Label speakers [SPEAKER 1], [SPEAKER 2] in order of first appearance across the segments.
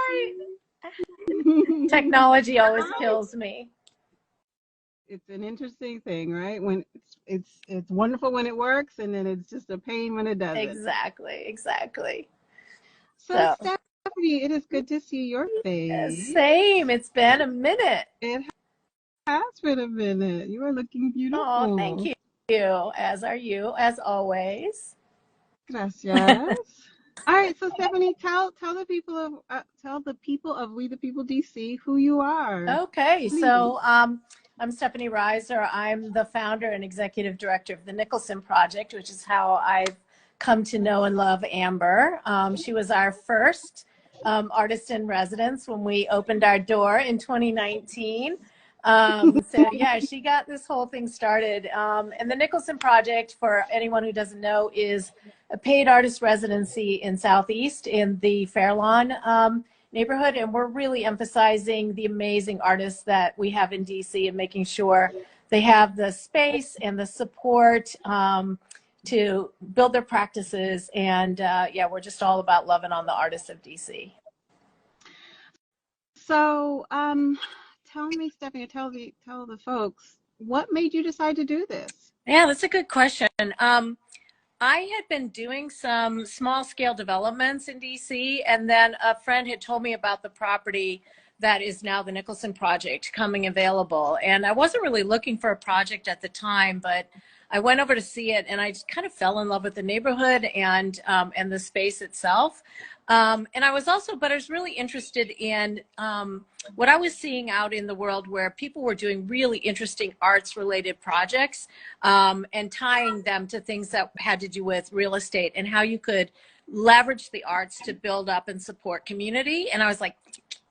[SPEAKER 1] sorry. Technology always kills me.
[SPEAKER 2] It's an interesting thing, right? When it's wonderful when it works, and then it's just a pain when it doesn't.
[SPEAKER 1] Exactly.
[SPEAKER 2] So Stephanie, it is good to see your face.
[SPEAKER 1] Same. It's been a minute.
[SPEAKER 2] It has been a minute. You are looking beautiful.
[SPEAKER 1] Oh, thank you. As are you, as always.
[SPEAKER 2] Gracias. All right, so Stephanie, tell the people of We the People DC who you are.
[SPEAKER 1] Okay, please. So I'm Stefanie Reiser. I'm the founder and executive director of the Nicholson Project, which is how I've come to know and love Amber. She was our first artist in residence when we opened our door in 2019. So yeah, she got this whole thing started. And the Nicholson Project, for anyone who doesn't know, is a paid artist residency in Southeast in the Fairlawn neighborhood. And we're really emphasizing the amazing artists that we have in DC and making sure they have the space and the support to build their practices. And yeah, we're just all about loving on the artists of DC.
[SPEAKER 2] So, tell me, Stephanie, tell the folks, what made you decide to do this?
[SPEAKER 1] Yeah, that's a good question. I had been doing some small scale developments in DC, and then a friend had told me about the property that is now the Nicholson Project coming available. And I wasn't really looking for a project at the time, but I went over to see it, and I just kind of fell in love with the neighborhood and the space itself. And I was really interested in what I was seeing out in the world, where people were doing really interesting arts related projects and tying them to things that had to do with real estate and how you could leverage the arts to build up and support community. And I was like,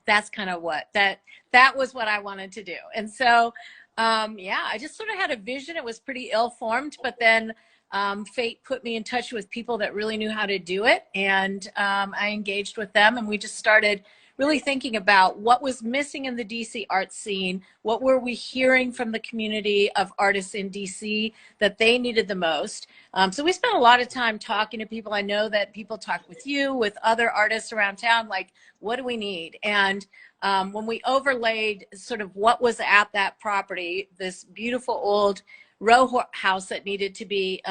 [SPEAKER 1] that's kind of that was what I wanted to do. And so, yeah, I just sort of had a vision. It was pretty ill-formed, but then fate put me in touch with people that really knew how to do it. And I engaged with them, and we just started really thinking about what was missing in the DC art scene. What were we hearing from the community of artists in DC that they needed the most? So we spent a lot of time talking to people. I know that people talk with you, with other artists around town, like, what do we need? And when we overlaid sort of what was at that property, this beautiful old row house that needed to be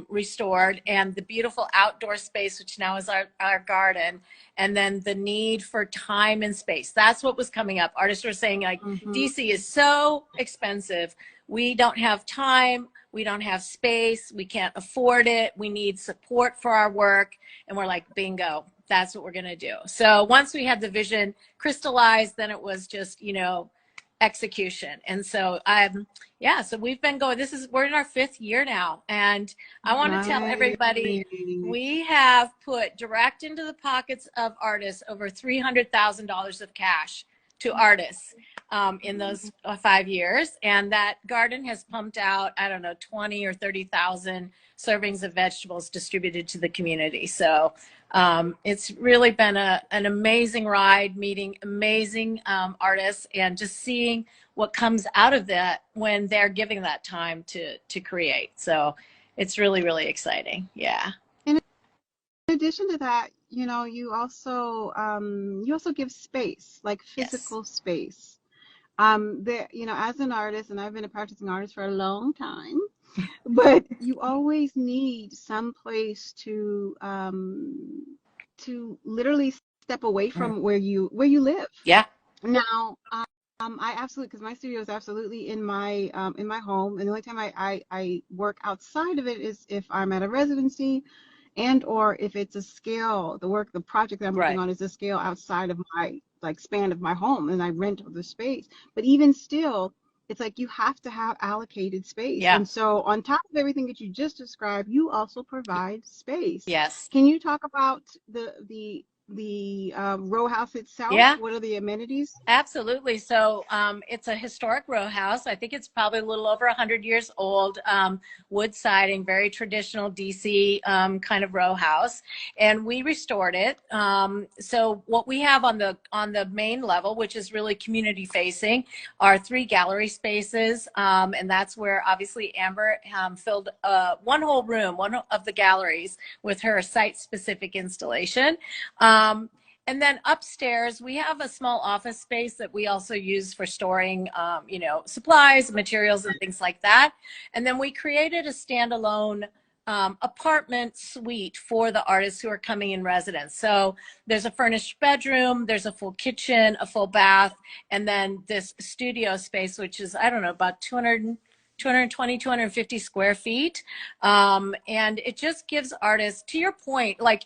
[SPEAKER 1] restored, and the beautiful outdoor space, which now is our garden, and then the need for time and space. That's what was coming up. Artists were saying, like, DC is so expensive. We don't have time. We don't have space. We can't afford it. We need support for our work. And we're like, bingo, that's what we're going to do. So once we had the vision crystallized, then it was just, execution. And so yeah, so we've been going, we're in our 5th year now. And I want to tell everybody, we have put direct into the pockets of artists over $300,000 of cash to artists in those 5 years. And that garden has pumped out, I don't know, 20 or 30,000 servings of vegetables distributed to the community. So it's really been an amazing ride, meeting amazing artists, and just seeing what comes out of that when they're giving that time to create. So it's really, really exciting. Yeah.
[SPEAKER 2] In addition to that, you also give space, like physical space. There, as an artist, and I've been a practicing artist for a long time, but you always need some place to literally step away from where you live.
[SPEAKER 1] Yeah.
[SPEAKER 2] Now, I absolutely, because my studio is absolutely in my home, and the only time I work outside of it is if I'm at a residency, and or if it's a scale, the project that I'm working on is a scale outside of my span of my home, and I rent the space. But even still, it's like you have to have allocated space. Yeah. And so on top of everything that you just described, you also provide space.
[SPEAKER 1] Yes.
[SPEAKER 2] Can you talk about the row house itself?
[SPEAKER 1] Yeah.
[SPEAKER 2] What are the amenities?
[SPEAKER 1] Absolutely. So it's a historic row house. I think it's probably a little over 100 years old, wood siding, very traditional DC kind of row house. And we restored it. So what we have on the main level, which is really community facing, are 3 gallery spaces. And that's where obviously Amber filled one whole room, one of the galleries, with her site specific installation. And then upstairs, we have a small office space that we also use for storing, you know, supplies, materials, and things like that. And then we created a standalone apartment suite for the artists who are coming in residence. So there's a furnished bedroom, there's a full kitchen, a full bath, and then this studio space, which is, I don't know, about 220, 250 square feet. And it just gives artists, to your point, like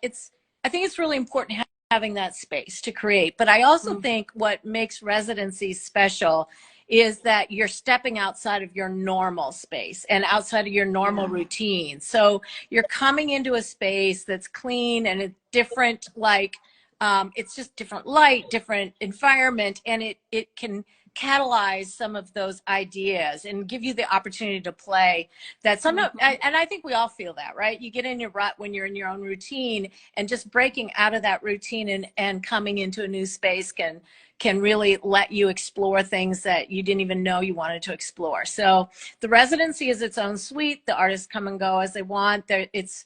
[SPEAKER 1] I think it's really important having that space to create. But I also think what makes residencies special is that you're stepping outside of your normal space and outside of your normal routine. So you're coming into a space that's clean and it's different, like it's just different light, different environment, and it can catalyze some of those ideas and give you the opportunity to play that and I think we all feel that, right? You get in your rut when you're in your own routine, and just breaking out of that routine and coming into a new space can really let you explore things that you didn't even know you wanted to explore. So the residency is its own suite. The artists come and go as they want. It's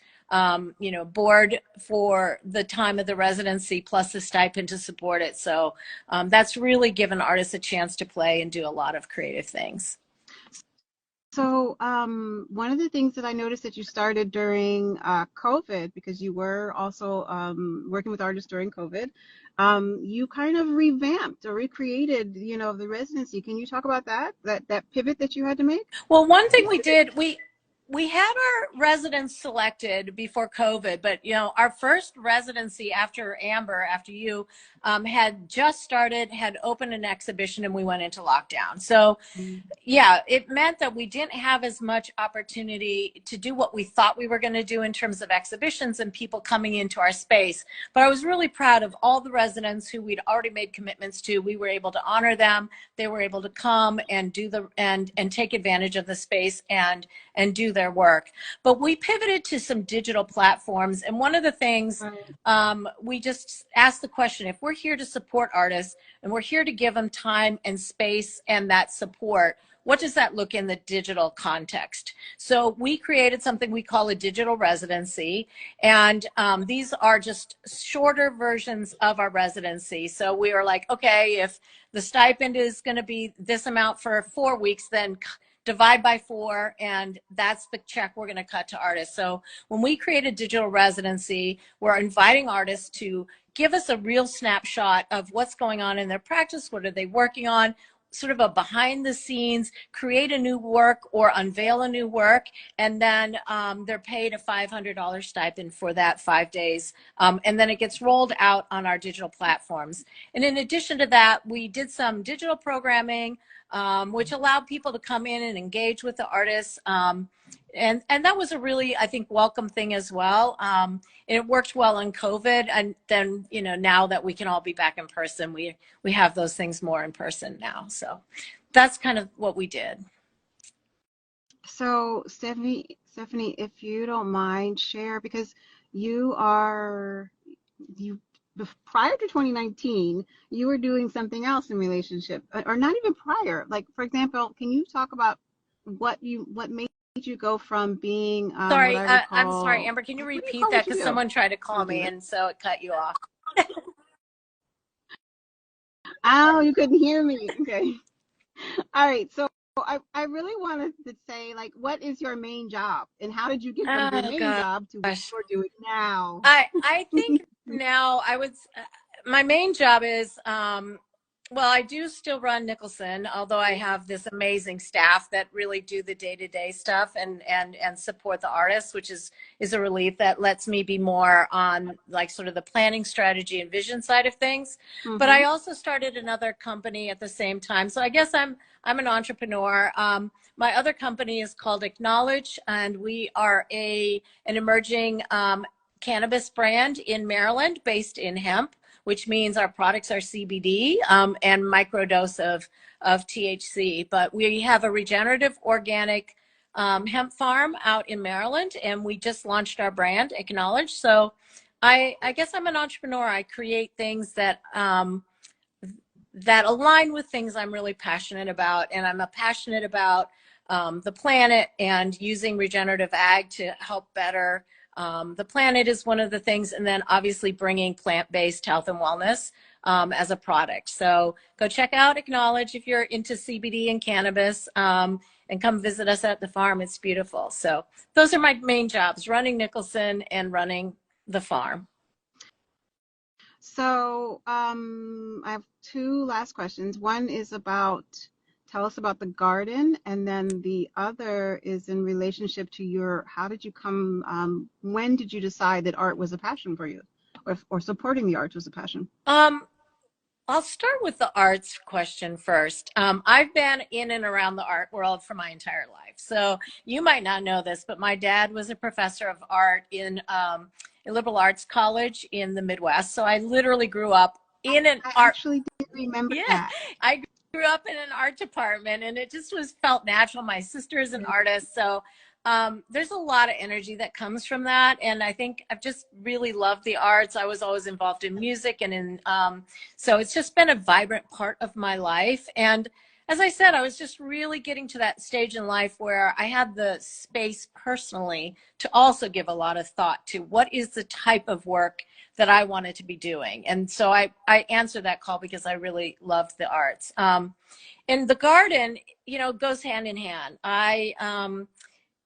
[SPEAKER 1] you know, board for the time of the residency plus the stipend to support it. So that's really given artists a chance to play and do a lot of creative things.
[SPEAKER 2] So one of the things that I noticed that you started during COVID, because you were also working with artists during COVID, you kind of revamped or recreated, you know, the residency. Can you talk about that pivot that you had to make?
[SPEAKER 1] Well, one thing we did, we had our residents selected before COVID, but you know, our first residency after Amber, after you, had just started, had opened an exhibition, and we went into lockdown. So yeah, it meant that we didn't have as much opportunity to do what we thought we were going to do in terms of exhibitions and people coming into our space. But I was really proud of all the residents who we'd already made commitments to. We were able to honor them. They were able to come and do and take advantage of the space and do their work. But we pivoted to some digital platforms. And one of the things, we just asked the question, if we're here to support artists and we're here to give them time and space and that support, what does that look in the digital context? So we created something we call a digital residency. And these are just shorter versions of our residency. So we were like, okay, if the stipend is going to be this amount for 4 weeks, then divide by 4, and that's the check we're going to cut to artists. So when we create a digital residency, we're inviting artists to give us a real snapshot of what's going on in their practice, what are they working on, sort of a behind the scenes, create a new work or unveil a new work, and then they're paid a $500 stipend for that 5 days. And then it gets rolled out on our digital platforms. And in addition to that, we did some digital programming, which allowed people to come in and engage with the artists. And that was a really, I think, welcome thing as well. And it worked well in COVID. And then, you know, now that we can all be back in person, we have those things more in person now. So that's kind of what we did.
[SPEAKER 2] So Stephanie, if you don't mind, share, because you prior to 2019, you were doing something else in relationship, or not even prior. Like, for example, can you talk about what made you go from being
[SPEAKER 1] sorry, I'm sorry, Amber, can you repeat that? Because someone tried to call me and so it cut you off.
[SPEAKER 2] Oh, you couldn't hear me. Okay. All right. So I really wanted to say, like, what is your main job, and how did you get from your main job to what you're doing now?
[SPEAKER 1] I think now my main job is, well, I do still run Nicholson, although I have this amazing staff that really do the day-to-day stuff and support the artists, which is a relief. That lets me be more on like sort of the planning, strategy, and vision side of things. But I also started another company at the same time. So I guess I'm an entrepreneur. My other company is called Acknowledge, and we are an emerging cannabis brand in Maryland based in hemp, which means our products are CBD and microdose of THC. But we have a regenerative organic hemp farm out in Maryland, and we just launched our brand, Acknowledge. So I guess I'm an entrepreneur. I create things that that align with things I'm really passionate about, and I'm passionate about the planet and using regenerative ag to help better The planet is one of the things, and then obviously bringing plant-based health and wellness as a product. So go check out Acknowledge if you're into CBD and cannabis, and come visit us at the farm. It's beautiful. So those are my main jobs: running Nicholson and running the farm.
[SPEAKER 2] So I have two last questions. One is about, tell us about the garden, and then the other is in relationship to your, how did you come, when did you decide that art was a passion for you, or supporting the arts was a passion?
[SPEAKER 1] I'll start with the arts question first. I've been in and around the art world for my entire life. So you might not know this, but my dad was a professor of art in a liberal arts college in the Midwest. So I literally grew up in an art.
[SPEAKER 2] I actually didn't remember that.
[SPEAKER 1] I grew up in an art department, and it just felt natural. My sister is an artist, so there's a lot of energy that comes from that. And I think I've just really loved the arts. I was always involved in music, and in so it's just been a vibrant part of my life. And as I said, I was just really getting to that stage in life where I had the space personally to also give a lot of thought to what is the type of work that I wanted to be doing. And so I answered that call because I really loved the arts. And the garden, you know, goes hand in hand.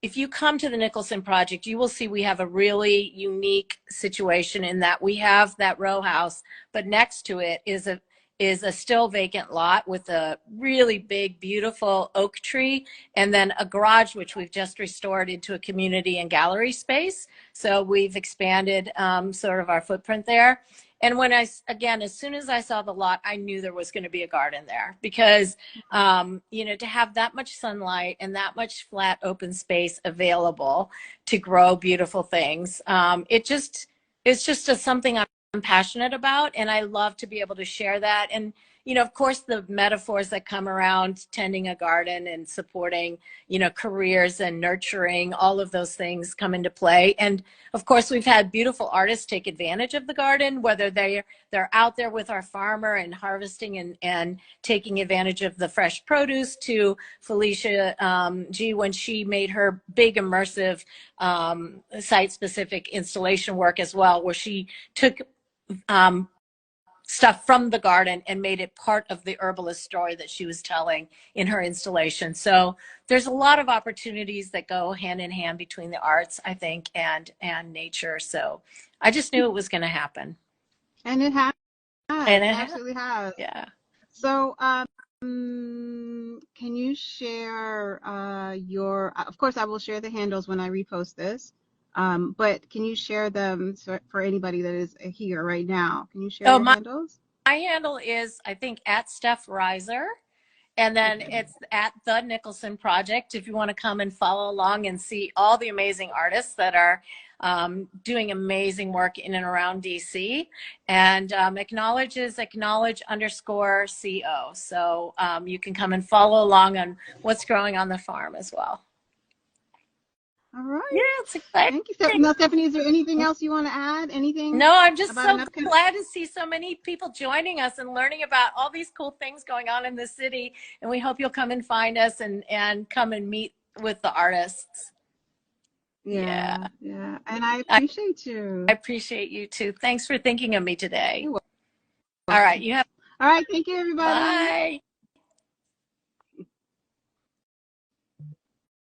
[SPEAKER 1] If you come to the Nicholson Project, you will see we have a really unique situation in that we have that row house, but next to it is a still vacant lot with a really big, beautiful oak tree, and then a garage, which we've just restored into a community and gallery space. So we've expanded sort of our footprint there. And when again, as soon as I saw the lot, I knew there was going to be a garden there because, you know, to have that much sunlight and that much flat open space available to grow beautiful things, it's just something I'm passionate about, and I love to be able to share that. And, you know, of course, the metaphors that come around tending a garden and supporting, you know, careers and nurturing, all of those things come into play. And of course, we've had beautiful artists take advantage of the garden, whether they're out there with our farmer and harvesting and taking advantage of the fresh produce, to Felicia G, when she made her big immersive site-specific installation work as well, where she took stuff from the garden and made it part of the herbalist story that she was telling in her installation. So there's a lot of opportunities that go hand in hand between the arts, I think, and nature. So I just knew it was going to happen.
[SPEAKER 2] And it has.
[SPEAKER 1] And
[SPEAKER 2] it absolutely has.
[SPEAKER 1] Yeah.
[SPEAKER 2] So can you share your, of course I will share the handles when I repost this. But can you share them for anybody that is here right now? Can you share your handles?
[SPEAKER 1] My handle is, I think, at Steph Reiser, and then it's at the Nicholson Project if you want to come and follow along and see all the amazing artists that are doing amazing work in and around DC. And Acknowledge is acknowledge_CO. So you can come and follow along on what's growing on the farm as well.
[SPEAKER 2] All right.
[SPEAKER 1] Yeah, it's exciting.
[SPEAKER 2] Thank you. Now, Stephanie, is there anything else you want to add? Anything?
[SPEAKER 1] No, I'm just so glad to see so many people joining us and learning about all these cool things going on in the city. And we hope you'll come and find us and come and meet with the artists.
[SPEAKER 2] Yeah. And I appreciate you.
[SPEAKER 1] I appreciate you too. Thanks for thinking of me today. All right.
[SPEAKER 2] All right. Thank you, everybody.
[SPEAKER 1] Bye.